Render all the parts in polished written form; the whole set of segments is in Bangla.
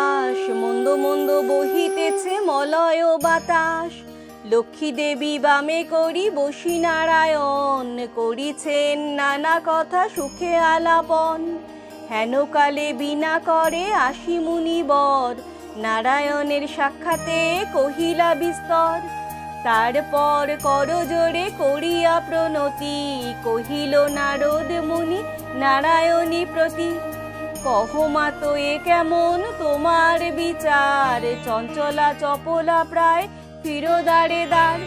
আকাশ, মন্দ মন্দ বহিতেছে মলয় বাতাস। লক্ষ্মী দেবী বামে করি বসি নারায়ণ, করিছেন নানা কথা সুখে আলাপন। হেনকালে বিনা করে আসি মুনিবর, নারায়ণের সাক্ষাতে কহিলা বিস্তর। তারপর করজোড়ে করিয়া প্রণতি, কহিল নারদ মুনি নারায়ণী প্রতি। কহো মাতো এ কেমন তোমার বিচার, চঞ্চলা চপলা প্রায় ফিরো দ্বারে দ্বার।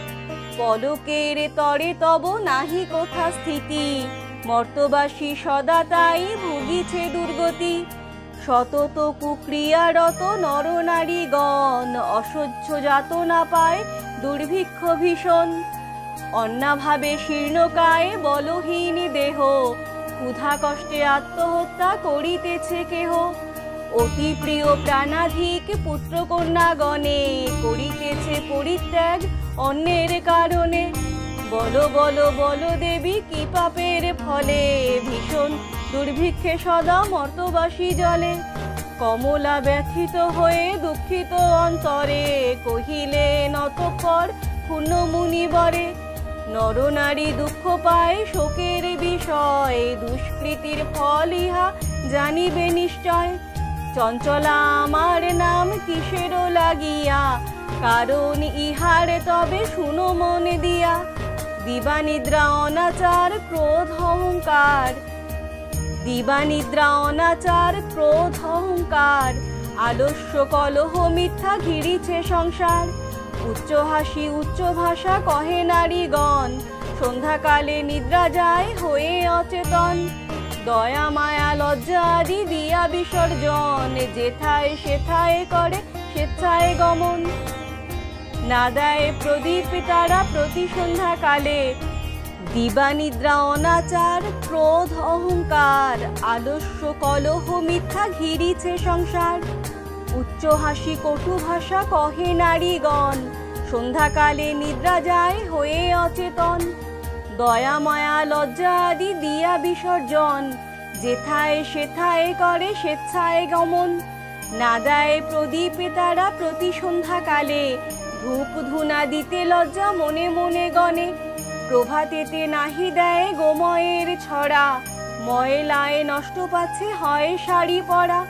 পলকের তরে তব নাহি কোথা স্থিতি, মর্তবাসী সদা তাই ভুগিছে দুর্গতি। সতত কুক্রিয়ারত নরনারীগণ, অসহ্য যাতনা পায় দুর্ভিক্ষ ভীষণ। অন্নাভাবে শীর্ণকায় বলহীন দেহ, ক্ষুধা কষ্টে আত্মহত্যা করিতেছে কেহ। অতি প্রিয় প্রাণাধিক পুত্রকন্যাগণে, করিতেছে পরিত্যাগ অন্যের কারণে। বলো বলো বলো দেবী কি পাপের ফলে, ভীষণ দুর্ভিক্ষে সদা মর্তবাসী জলে। কমলা ব্যথিত হয়ে দুঃখিত অন্তরে, কহিলেন অতঃপর ক্ষুণ্ণ মুনিবরে। নরনারী দুঃখ পায় শোকের বিষয়, দুষ্কৃতির ফল ইহা জানিবে নিশ্চয়। চঞ্চলা আমার নাম কিসেরও লাগিয়া, কারণ ইহার তবে শুনো মন দিয়া। দিবানিদ্রা অনাচার ক্রোধ অহংকার, দিবানিদ্রা অনাচার ক্রোধ অহংকার। আলস্য কলহ মিথ্যা ঘিরিছে সংসার। উচ্চ হাসি উচ্চ ভাষা কহে নারীগণ, সন্ধ্যাকালে নিদ্রা যায় হয়ে অচেতন। দয়া মায়া লজ্জা আদি দিয়া বিসর্জন, যেথায় সেথায় করে স্বেচ্ছায় গমন। না দেয় প্রদীপ তারা প্রতি সন্ধ্যাকালে, দিবানিদ্রা অনাচার ক্রোধ অহংকার। আলস্য কলহ মিথ্যা ঘিরিছে সংসার। উচ্চ হাসি কটু ভাষা কহে নারীগণ, সন্ধ্যাকালে নিদ্রা যায় হয়ে অচেতন। দয়া মায়া লজ্জা আদি দিয়া বিসর্জন, যেথায় সেথায় করে স্বেচ্ছায় গমন। না দেয় প্রদীপ তারা প্রতি সন্ধ্যাকালে, ধূপ ধুনা দিতে লজ্জা মনে মনে গণে। প্রভাতেতে নাহি দেয় গোময়ের ছড়া, ময়লায় নষ্ট পাচ্ছে হয় শাড়ি পরা।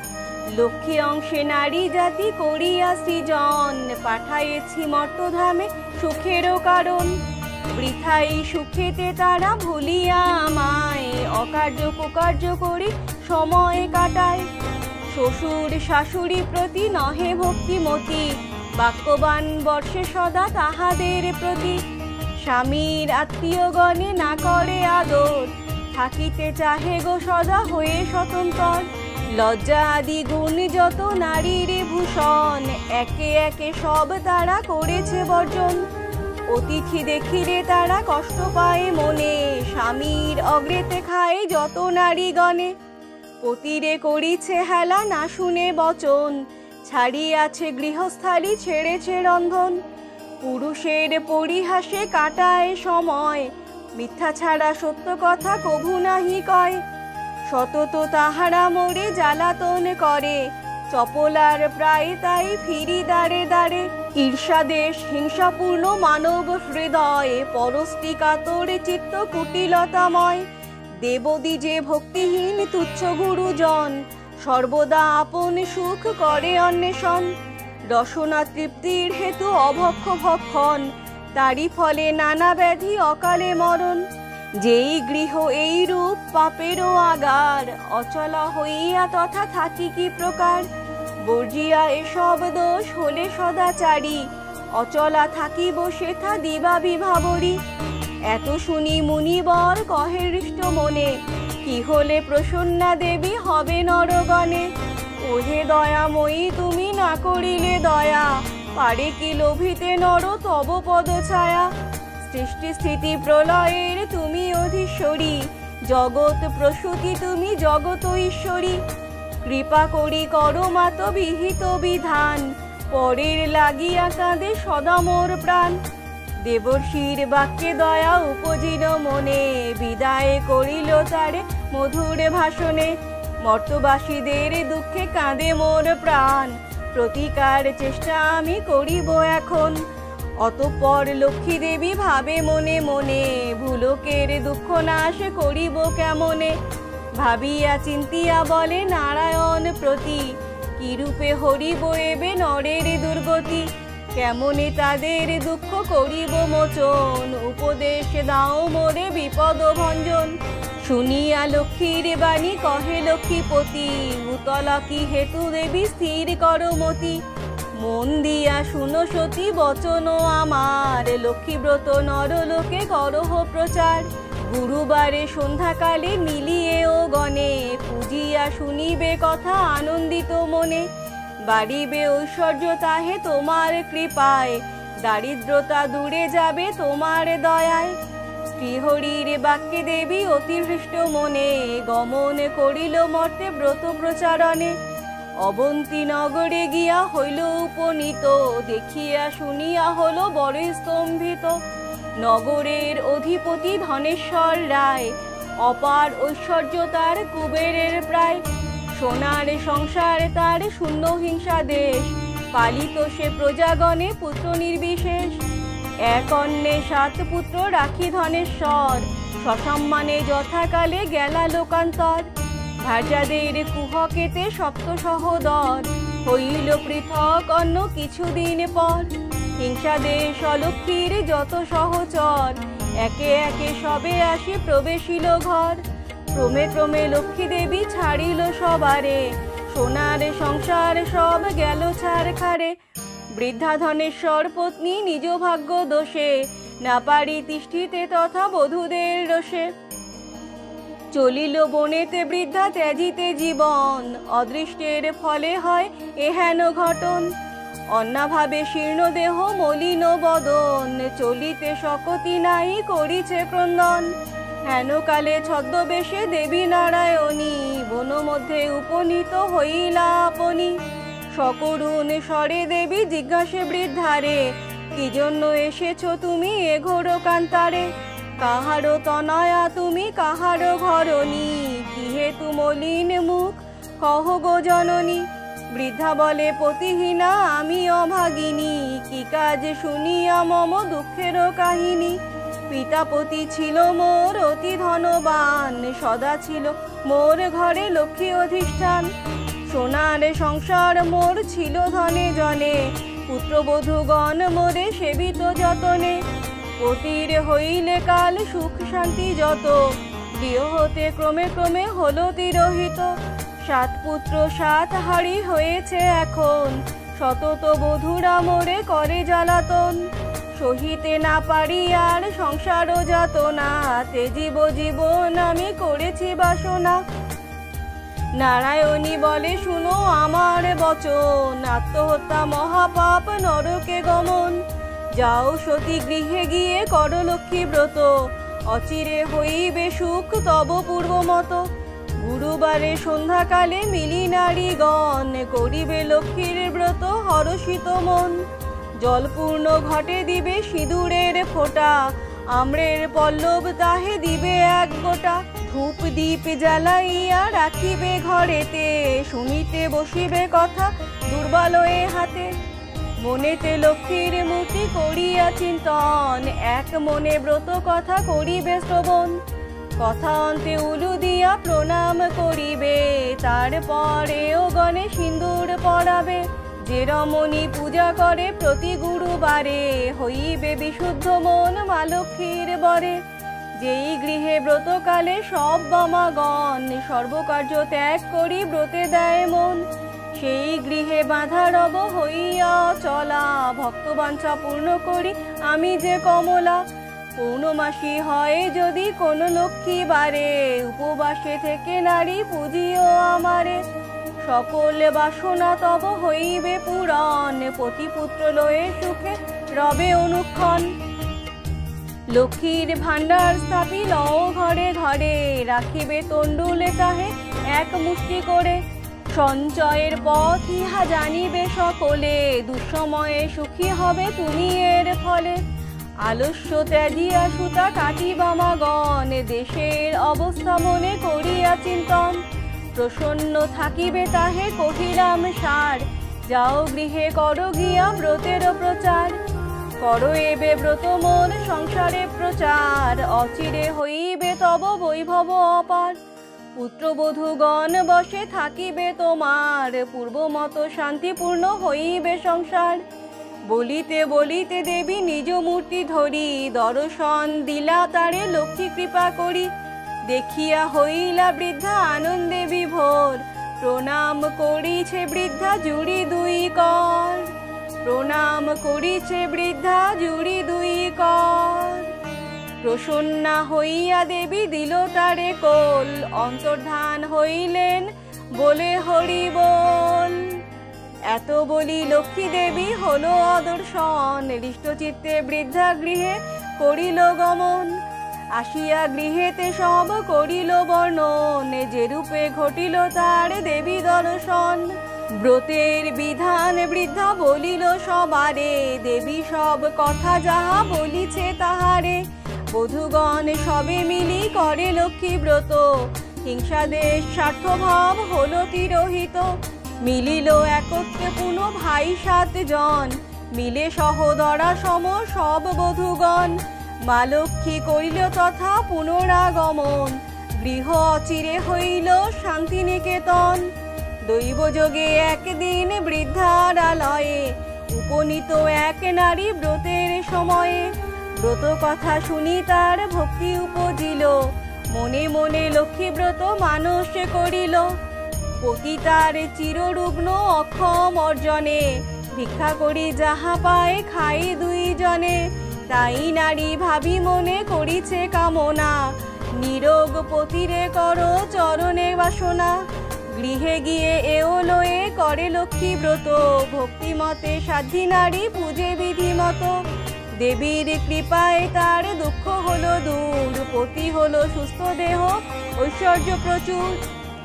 লক্ষ্মী অংশে নারী জাতি করিয়া সৃজন, পাঠায়েছি মর্তধামে সুখেরও কারণ। বৃথাই সুখেতে তারা ভুলিয়া আমায়, অকার্য কুকার্য করি সময় কাটায়। শ্বশুর শাশুড়ি প্রতি নহে ভক্তিমতি, বাক্যবান বর্ষে সদা তাহাদের প্রতি। স্বামীর আত্মীয়গণে না করে আদর, থাকিতে চাহে গো সদা হয়ে স্বতন্ত্র। লজ্জা আদি গুণ যত নারীর ভূষণ, একে একে সব তারা করেছে বর্জন। অতিথি দেখিলে তারা কষ্ট পায় মনে, স্বামীর অগ্রেতে খায় যত নারীগণে। পতিরে করিছে হেলা না শুনে বচন, ছাড়িয়াছে গৃহস্থালী ছেড়েছে রন্ধন। পুরুষের পরিহাসে কাটায় সময়, মিথ্যা ছাড়া সত্য কথা কভু নাহি কয়। সতত তাহারা মোরে জ্বালাতন করে, চপলার প্রায় তাই ফিরি দাঁড়ে দাঁড়ে। ঈর্ষাদেশ হিংসাপূর্ণ মানব হৃদয়, পরস্তি কাতর চিত্ত কুটিলতাময়। দেবদ্বিজে ভক্তিহীন তুচ্ছ গুরুজন, সর্বদা আপন সুখ করে অন্বেষণ। রসনা তৃপ্তির হেতু অভক্ষ ভক্ষণ, তারই ফলে নানা ব্যাধি অকালে মরণ। যেই গৃহ এই রূপ পাপেরও আগার, অচলা হইয়া তথা থাকি কি প্রকার। বর্জিয়া এসব দোষ হলে সদাচারী, অচলা থাকিব সেথা দিবা বিভাবরী। এত শুনি মুনিবর কহে হৃষ্ট মনে, কি হলে প্রসন্না দেবী হবে নরগণে। ওহে দয়াময়ী তুমি না করিলে দয়া, পারে কি লোভিতে নর তব পদ ছায়া। সৃষ্টি স্থিতি প্রলয়ের তুমি অধীশ্বরী, জগৎ প্রসূতি তুমি জগত ঈশ্বরী। কৃপা করি করো মাত বিহিত বিধান, পরের লাগিয়া কাঁদে সদা মোর প্রাণ। দেবর্ষির বাক্যে দয়া উপজিল মনে, বিদায় করিল তারে মধুর ভাষণে। মর্তবাসীদের দুঃখে কাঁদে মোর প্রাণ, প্রতিকার চেষ্টা আমি করিব এখন। অতঃপর লক্ষ্মী দেবী ভাবে মনে মনে, ভুলকের দুঃখ নাশ করিব কেমনে। ভাবিয়া চিন্তিয়া বলে নারায়ণ প্রতি, কিরূপে হরিব এবে নরের দুর্গতি। কেমনে তাদের দুঃখ করিব মোচন, উপদেশ দাও মোরে বিপদ ভঞ্জন। শুনিয়া লক্ষ্মীর বাণী কহে লক্ষ্মীপতি, উতলা কি হেতু দেবী স্থির করমতি। মন দিয়া শুনো সতী বচন আমার, লক্ষ্মীব্রত নরলোকে করহ প্রচার। গুরুবারে সন্ধ্যাকালে মিলিয়ে ও গণে, পূজিয়া শুনিবে কথা আনন্দিত মনে। বাড়িবে ঐশ্বর্য তাহে তোমার কৃপায়, দারিদ্রতা দূরে যাবে তোমার দয়ায়। শ্রীহরির বাক্যে দেবী অতিহৃষ্ট মনে, গমন করিল মর্তে ব্রত প্রচারণে। অবন্তী নগরে গিয়া হইল উপনীত, দেখিয়া শুনিয়া হল বড় স্তম্ভিত। নগরের অধিপতি ধনেশ্বর রায়, অপার ঐশ্বর্য তার কুবেরের প্রায়। সোনার সংসার তার শূন্য হিংসা দেশ, পালিত সে প্রজাগণে পুত্র নির্বিশেষ। এক অন্নে 7 পুত্র রাখি ধনেশ্বর, সসম্মানে যথাকালে গেলা লোকান্তর। ভার্যাদের কুহকেতে সপ্ত সহোদর, হইল পৃথক অন্য কিছুদিন পর। হিংসা দেশ অলক্ষ্মীর যত সহচর, একে একে সবে আসি প্রবেশিল ঘর। ক্রমে ক্রমে লক্ষ্মী দেবী ছাড়িল সবারে, সোনার সংসার সব গেল ছারখারে। বৃদ্ধা ধনেশ্বর পত্নী নিজ ভাগ্য দোষে, না পারি তিষ্ঠিতে তথা বধূদের রোষে। চলিল বনেতে বৃদ্ধা ত্যাজিতে জীবন, অদৃষ্টের ফলে হয় এহেন ঘটন। অন্নাভাবে শীর্ণ দেহ মলিন বদন, চলিতে শকতি নাই করিছে ক্রন্দন। হেনকালে ছদ্মবেশে দেবী নারায়ণী, বন মধ্যে উপনীত হইলা আপনি। সকরুণ স্বরে দেবী জিজ্ঞাসে বৃদ্ধারে, কি জন্য এসেছ তুমি এ ঘোর কান্তারে। কাহারো তনয়া তুমি কাহারো ঘরণী, কি হেতু মলিন মুখ কহ গো জননী। বৃদ্ধা বলে পতিহীনা আমি অভাগিনী, কি কাজ শুনিয়া মম দুঃখের কাহিনী। পিতাপতি ছিল মোর অতি ধনবান, সদা ছিল মোর ঘরে লক্ষ্মী অধিষ্ঠান। সোনার সংসার মোর ছিল ধনে জনে, পুত্রবধূগণ মোরে সেবিত যতনে। পতির হইলে কাল সুখ শান্তি যত, গৃহ হতে ক্রমে ক্রমে হলো তিরোহিত। 7 পুত্র 7 হাড়ি হয়েছে এখন, শতত বধূরা মোরে করে জ্বালাতন। সহিতে না পারি আর সংসারও যাতনা, তেজিব জীবন আমি করেছি বাসনা। নারায়ণী বলে শুনো আমার বচন, আত্মহত্যা মহাপাপ নরকে গমন। যাও সতী গৃহে গিয়ে কর লক্ষ্মী ব্রত, অচিরে হইবে সুখ তব পূর্বমত। গুরুবারে সন্ধ্যাকালে মিলি নারীগণ, করিবে লক্ষ্মীর ব্রত হরষিত মন। জলপূর্ণ ঘটে দিবে সিঁদুরের ফোঁটা, আম্রের পল্লব তাহে দিবে 1 গোটা। ধূপ দীপ জ্বালাইয়া রাখিবে ঘরেতে, শুনিতে বসিবে কথা দুর্বালয়ে হাতে। মনেতে লক্ষ্মীর মূর্তি করিয়া চিন্তন, এক মনে ব্রত কথা করিবে শ্রবণ। কথা অন্তে উলু দিয়া প্রণাম করিবে, তারপরেও গণে সিন্দুর পরাবে। যে রমণী পূজা করে প্রতি গুরুবারে, হইবে বিশুদ্ধ মন মা লক্ষ্মীর বরে। যেই গৃহে ব্রতকালে সব বামাগণ, সর্বকার্য ত্যাগ করি ব্রতে দেয় মন। সেই গৃহে বাঁধা রব হইয়া চলা, ভক্তবাঞ্ছা পূর্ণ করি আমি যে কমলা। পৌর্ণমাসী হয় যদি কোন লক্ষ্মী বারে, উপবাসে থেকে নারী পূজিও আমারে। সকল বাসনা তব হইবে পূরণ, পতিপুত্র লয়ে সুখে রবে অনুক্ষণ। লক্ষ্মীর ভাণ্ডার স্থাপিল ঘরে ঘরে, রাখিবে তণ্ডুলে তাহে 1 মুষ্টি করে। সঞ্চয়ের পথ ইহা জানিবে সকলে, দুঃসময়ে সুখী হবে তুমি এর ফলে। আলস্য ত্যাজিয়া সুতা কাটিবামাগণ, দেশের অবস্থা মনে করিয়া চিন্তন। প্রসন্ন থাকিবে তাহে কহিলাম সার, যাও গৃহে করো গিয়া ব্রতের প্রচার, করো এবে ব্রত মন সংসারে প্রচার, অচিরে হইবে তব বৈভব অপার, পুত্রবধূগণ বসে থাকিবে তোমার, পূর্বমত শান্তিপূর্ণ হইবে সংসার। বলিতে বলিতে দেবী নিজ মূর্তি ধরি, দর্শন দিলা তারে লক্ষ্মী কৃপা করি, দেখিয়া হইলা বৃদ্ধা আনন্দে বিভোর, প্রণাম করিছে বৃদ্ধা জুড়ি দুই কর, প্রণাম করিছে বৃদ্ধা জুড়ি দুই কর। প্রসন্না হইয়া দেবী দিল তারে কোল, অন্তর্ধান হইলেন বলে হরি বল। এত বলি লক্ষ্মী দেবী হলো অদর্শন, হৃষ্টচিত্তে বৃদ্ধা গৃহে করিল গমন, আসিয়া গৃহেতে সব করিল বর্ণন, যে রূপে ঘটিল তার দেবী দর্শন। ব্রতের বিধান বৃদ্ধা বলিল সবারে, দেবী সব কথা যাহা বলিছে তাহারে, বধূগণ সবে মিলি করে লক্ষ্মী ব্রত, হিংসাদেশ স্বার্থভাব হলো তিরোহিত, মিলিল একত্রে পুনঃ ভাই 7 জন, মিলে সহোদরা সম সব বধূগণ, মা লক্ষ্মী করিল তথা পুনরাগমন, গৃহ অচিরে হইল শান্তিনিকেতন। দৈবযোগে একদিন বৃদ্ধার আলয়ে, উপনীত এক নারী ব্রতের সময়ে, ব্রত কথা শুনি তার ভক্তি উপজিল, মনে মনে লক্ষ্মী ব্রত মানস করিল, পতি তার চিররুগ্ন অক্ষম অর্জনে, ভিক্ষা করি যাহা পায় খাই 2 জনে, তাই নারী ভাবি মনে করিছে কামনা, নিরোগ পতিরে করো চরণে বাসনা। গৃহে গিয়ে এও লয়ে করে লক্ষ্মী ব্রত, ভক্তিমতে সাধ্যী নারী পূজে বিধিমত, দেবীর কৃপায় তার দুঃখ হলো দূর, পতি হলো সুস্থ দেহ ঐশ্বর্য প্রচুর,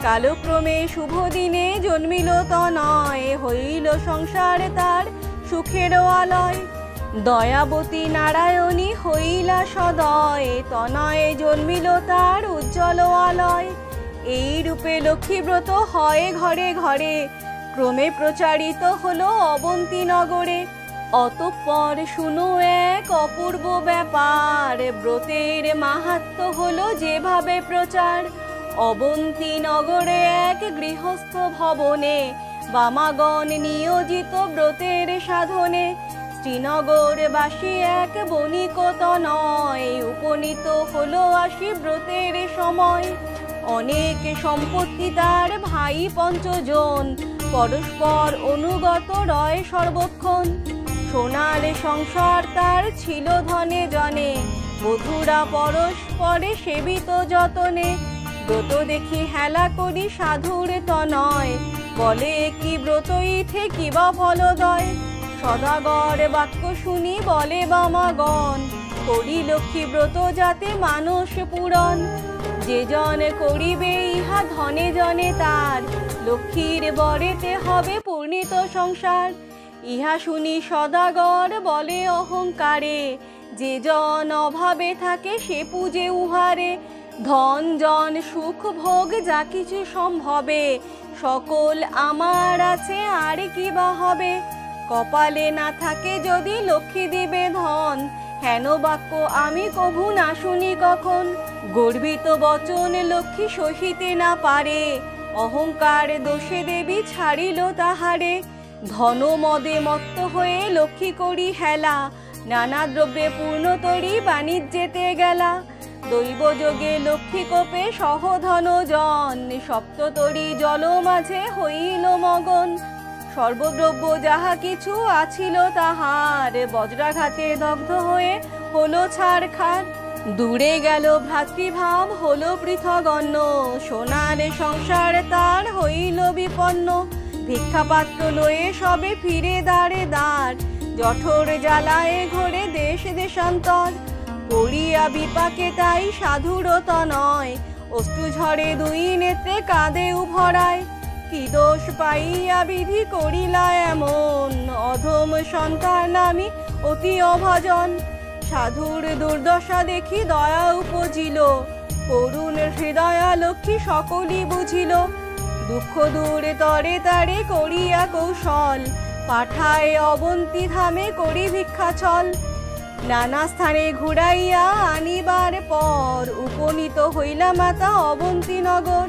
কালক্রমে শুভ দিনে জন্মিল তনয়, হইল সংসার তার সুখের আলয়, দয়াবতী নারায়ণী হইলা সদয়, তনয়ে জন্মিল তার উজ্জ্বল আলয়। এই রূপে লক্ষ্মী ব্রত হয় ঘরে ঘরে, ক্রমে প্রচারিত হলো অবন্তী নগরে। অতঃপর শুনো এক অপূর্ব ব্যাপার, ব্রতের মাহাত্ম্য হলো যেভাবে প্রচার। অবন্তী নগরে এক গৃহস্থ ভবনে, বামাগণ নিয়োজিত ব্রতের সাধনে, শ্রীনগরবাসী এক বণিক তনয়, উপনীত হলো আসি ব্রতের সময়। অনেক সম্পত্তি তার ভাই 5 জন, পরস্পর অনুগত রয় সর্বক্ষণ, সোনার সংসার তার ছিল ধনে জনে, বধূরা পরস্পরে সেবিত যতনে। ব্রত দেখি হেলা করি সাধুর তনয়, বলে কি ব্রত ইথে কিবা ফলদয়। সদাগর বাক্য শুনি বলে বামাগণ, করি লক্ষ্মী ব্রত যাতে মানস পূরণ। যে জন করিবে ইহা ধনে জনে তার, লক্ষ্মীর বরেতে হবে পূর্ণিত সংসার। ইহা শুনি সদাগর বলে অহংকারে, যে জন অভাবে থাকে সে পূজে উহারে। ধন জন সুখ ভোগ যা কিছু সম্ভবে, সকল আমার আছে আর কি বা হবে। কপালে না থাকে যদি লক্ষ্মী দিবে ধন, হেন বাক্য আমি কভু না শুনি কখন। গর্বিত বচন লক্ষ্মী সহিতে না পারে, অহংকার দোষে দেবী ছাড়িল তাহারে। ধন মদে মত্ত হয়ে লক্ষ্মী করি হেলা, নানা দ্রব্যে পূর্ণ তরি বাণিজ্যেতে গেলা। দৈবযোগে লক্ষ্মী কোপে সহধন জন, সপ্ততরী জল মাঝে হইল মগন। সর্বদ্রব্য যাহা কিছু আছিল তাহার, বজ্রাঘাতে দগ্ধ হয়ে হলো ছারখার। দূরে গেল ভ্রাতৃভাব হলো পৃথগণ্য, সোনার সংসার তার হইল বিপন্ন। ভিক্ষাপাত্র লয়ে সবে ফিরে দ্বারে দ্বার, জঠর জ্বালায় ঘোরে দেশ দেশান্তর। পড়িয়া বিপাকে তাই সাধুর তনয়, অশ্রু ঝরে 2 নেত্রে কাঁদে উভরায়। কি দোষ পাইয়া বিধি করিলা এমন, অধম সন্তান আমি অতি অভাজন। সাধুর দুর্দশা দেখি দয়া উপজিল, করুণ হৃদয়া লক্ষ্মী সকলই বুঝিল। দুঃখ দূরে তরে তারে করিয়া কৌশল, পাঠায় অবন্তী ধামে করি ভিক্ষা ছল। নানা স্থানে ঘুরাইয়া আনিবার পর উপনীত হইলা মাতা অবন্তী নগর।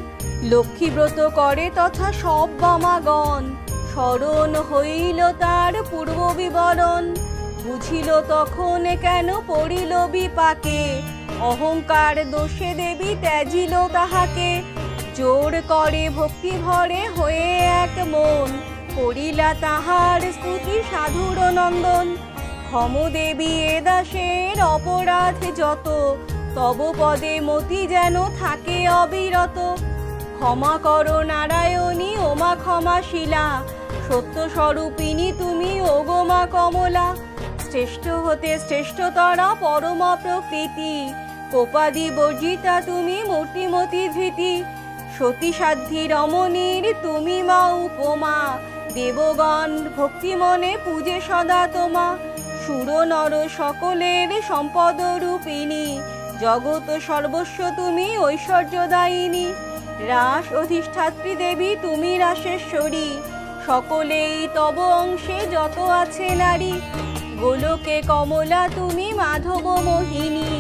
লক্ষ্মী ব্রত করে তথা সব বামাগণ, স্মরণ হইল তার পূর্ব বিবরণ। বুঝিল তখন কেন পড়িল বিপাকে, অহংকার দোষে দেবী ত্যাজিল তাহাকে। জোর করে ভক্তি ভরে হয়ে এক মন, করিলা তাহার স্তুতি সাধুর নন্দন। ক্ষম দেবী এ দাসের অপরাধ যত, তব পদে মতি যেন থাকে অবিরত। ক্ষমা করো নারায়ণী ওমা ক্ষমাশীলা, সত্য স্বরূপিণী তুমি ওগো মা কমলা। শ্রেষ্ঠ হতে শ্রেষ্ঠতরা পরম প্রকৃতি, কোপাদি বর্জিতা তুমি মূর্তিমতি ধৃতি। সতী সাধ্যি রমণীর তুমি মা উপমা, দেবগণ ভক্তি মনে পূজে সদা তোমা। সুর নর সকলের সম্পদ রূপিণী, জগৎ সর্বস্ব তুমি ঐশ্বর্যদায়িনী। রাস অধিষ্ঠাত্রী দেবী তুমি রাসেশ্বরী, সকলেই তব অংশে যত আছে নারী। গোলকে কমলা তুমি মাধব মোহিনী,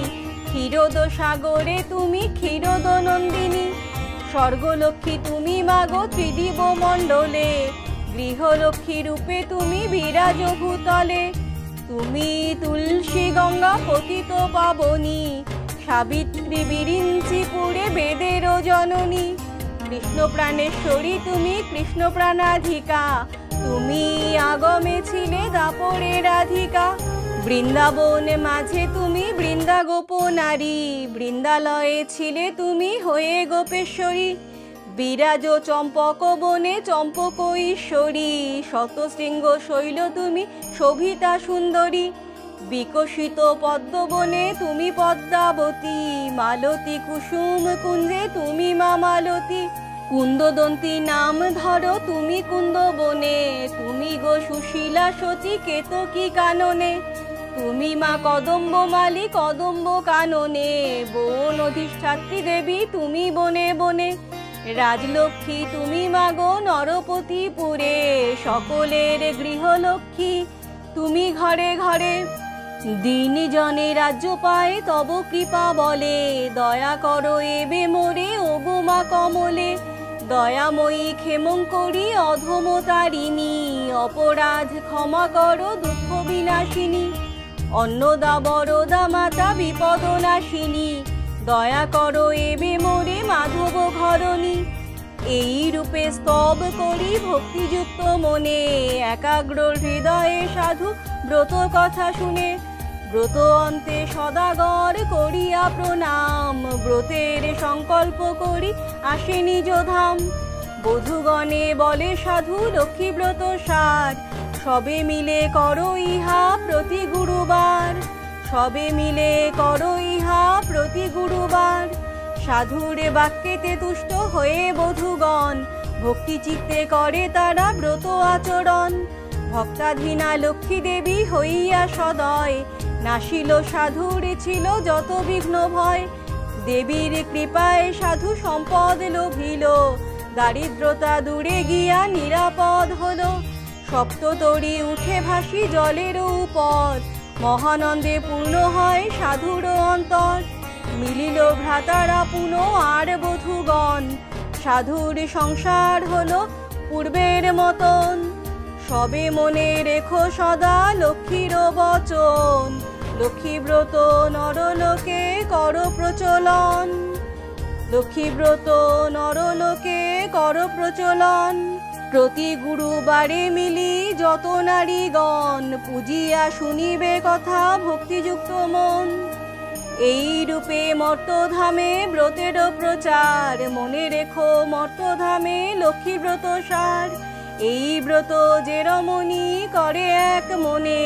ক্ষীরোদ সাগরে তুমি ক্ষীরোদ নন্দিনী। স্বর্গলক্ষ্মী তুমি মাগো ত্রিদিব মণ্ডলে, গৃহলক্ষ্মী রূপে তুমি বিরাজ ভূতলে। তুমি তুলসী গঙ্গা পতিত পাবনী, সাবিত্রী বিরিঞ্চিপুরে বেদের জননী। কৃষ্ণ প্রাণেশ্বরী তুমি কৃষ্ণ প্রাণাধিকা, তুমি আগমে ছিলে দাপরে রাধিকা। বৃন্দাবন মাঝে তুমি বৃন্দা গোপ নারী, বৃন্দালয়ে ছিলে তুমি হয়ে গোপেশ্বরী। বিরাজ চম্পক বনে চম্পক ঈশ্বরী, শতশৃঙ্গ শৈল তুমি শোভিতা সুন্দরী। বিকশিত পদ্মবনে তুমি পদ্মাবতী, মালতী কুসুম কুঞ্জে তুমি মা মালতী। কুন্দদন্তী নাম ধরো তুমি কুন্দবনে, তুমি গো সুশীলা সতী কেতকী কাননে। তুমি মা কদম্ব মালি কদম্ব কাননে, বন অধিষ্ঠাত্রী দেবী তুমি বনে বনে। রাজলক্ষ্মী তুমি মাগো নরপতিপুরে, সকলের গৃহলক্ষ্মী তুমি ঘরে ঘরে। দিন জনে রাজ্য পায় তব কৃপা বলে, দয়া করো এবে মোরে ওগো মা কমলে। দয়াময়ী ক্ষেমঙ্করী অধমতারিণী, অপরাধ ক্ষমা করো দুঃখ বিনাশিনী। অন্নদা বরদা মাতা বিপদ নাশিনী, দয়া করো এবে মোরে মাধব ঘরণী। এই রূপে স্তব করি ভক্তিযুক্ত মনে, একাগ্র হৃদয়ে সাধু ব্রত কথা শুনে। ব্রত অন্তে সদাগর করিয়া প্রণাম, ব্রতের সংকল্প করি আসে নিজ ধাম। বধূগণে বলে সাধু লক্ষ্মী ব্রত সার, সবে মিলে করো ইহা প্রতি গুরুবার। সবে মিলে করো ইহা প্রতি গুরুবার। সাধুর বাক্যেতে তুষ্ট হয়ে বধূগণ, ভক্তি চিত্তে করে তারা ব্রত আচরণ। ভক্তাধীনা লক্ষ্মী দেবী হইয়া সদয়, নাশিল সাধুর ছিল যত বিঘ্ন ভয়। দেবীর কৃপায় সাধু সম্পদ লোভিল, দারিদ্রতা দূরে গিয়া নিরাপদ হলো। সপ্ততরী উঠে ভাসি জলের উপর, মহানন্দে পূর্ণ হয় সাধুর অন্তর। মিলিল ভ্রাতারা পুন আর বধূগণ, সাধুর সংসার হলো পূর্বের মতন। সবে মনে রেখো সদা লক্ষ্মীর বচন, লক্ষ্মী ব্রত নরলোকে করো প্রচলন। লক্ষ্মী ব্রত নরলোকে করো প্রচলন। প্রতি গুরুবারে মিলি যত নারীগণ, পূজিয়া শুনিবে কথা ভক্তিযুক্ত মন। এই রূপে মর্তধামে ব্রতের প্রচার, মনে রেখো মর্তধামে লক্ষ্মী ব্রত সার। এই ব্রত যে রমণী করে এক মনে,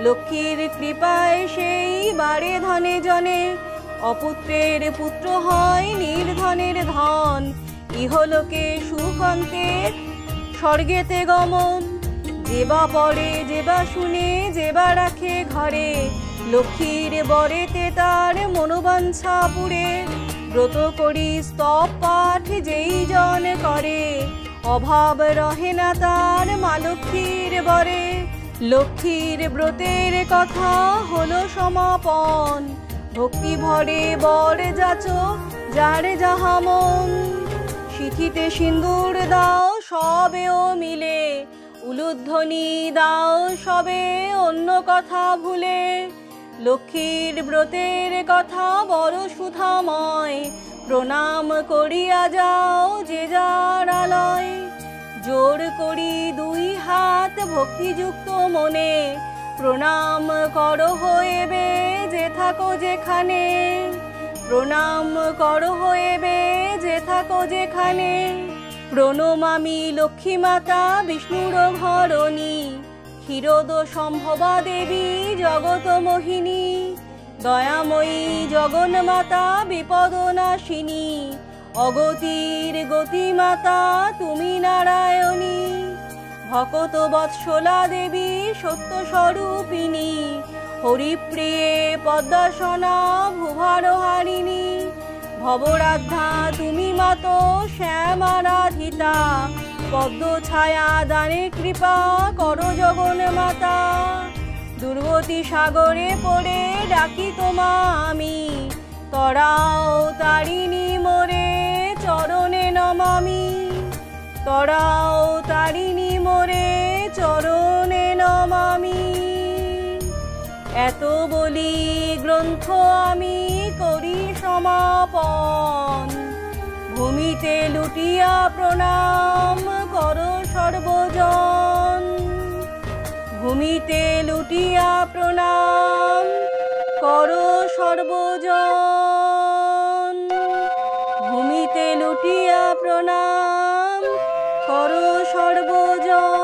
লক্ষ্মীর কৃপায় সেই বাড়ে ধনে জনে। অপুত্রের পুত্র হয় নির্ধনের ধন, ইহলোকে সুখন্তে স্বর্গেতে গমন। যেবা পড়ে যেবা শুনে যেবা রাখে ঘরে, লক্ষ্মীর বরেতে তার মনোবাঞ্ছা পুরে। ব্রত করি স্তব পাঠ যেই জন করে, অভাব রহে না তার মা লক্ষ্মীর বরে। লক্ষ্মীর ব্রতের কথা হলো সমাপন, ভক্তি ভরে বর যাচ যার যাহা মন। সিঁথিতে সিন্দুর দাও সবেও মিলে, উলুধ্বনি দাও সবে অন্য কথা ভুলে। লক্ষ্মীর ব্রতের কথা বড় সুধাময়, প্রণাম করিয়া যাও যে যার আলয়। জোর করি দুই হাত ভক্তিযুক্ত মনে, প্রণাম করো হইবে যে থাকো যেখানে। প্রণাম করো হইবে যে থাকো যেখানে। প্রণমামি লক্ষ্মী মাতা বিষ্ণুর ঘরণী, ক্ষীরোদ সম্ভবা দেবী জগত মোহিনী। দয়াময়ী জগন্মাতা বিপদনাশিনী, অগতির গতিমাতা তুমি নারায়ণী। ভকত বৎসলা দেবী সত্য স্বরূপিণী, হরিপ্রিয়ে পদ্মাসনা ভুভারহারিণী। ভবরাধ্যা তুমি মাত শ্যামারাধিতা, পদ্ম ছায়া দানে কৃপা করো জগন্মাতা। দুর্গতি সাগরে পড়ে ডাকি তোমা আমি, তরাও তারিণী মোরে চরণে নমামি। তরাও তারিণী মোরে চরণে নমামি। এত বলি গ্রন্থ আমি করি সমাপন, ভূমিতে লুটিয়া প্রণাম করো সর্বজন। ভূমিতে লুটিয়া প্রণাম করো সর্বজন। ভূমিতে লুটিয়া প্রণাম করো সর্বজন।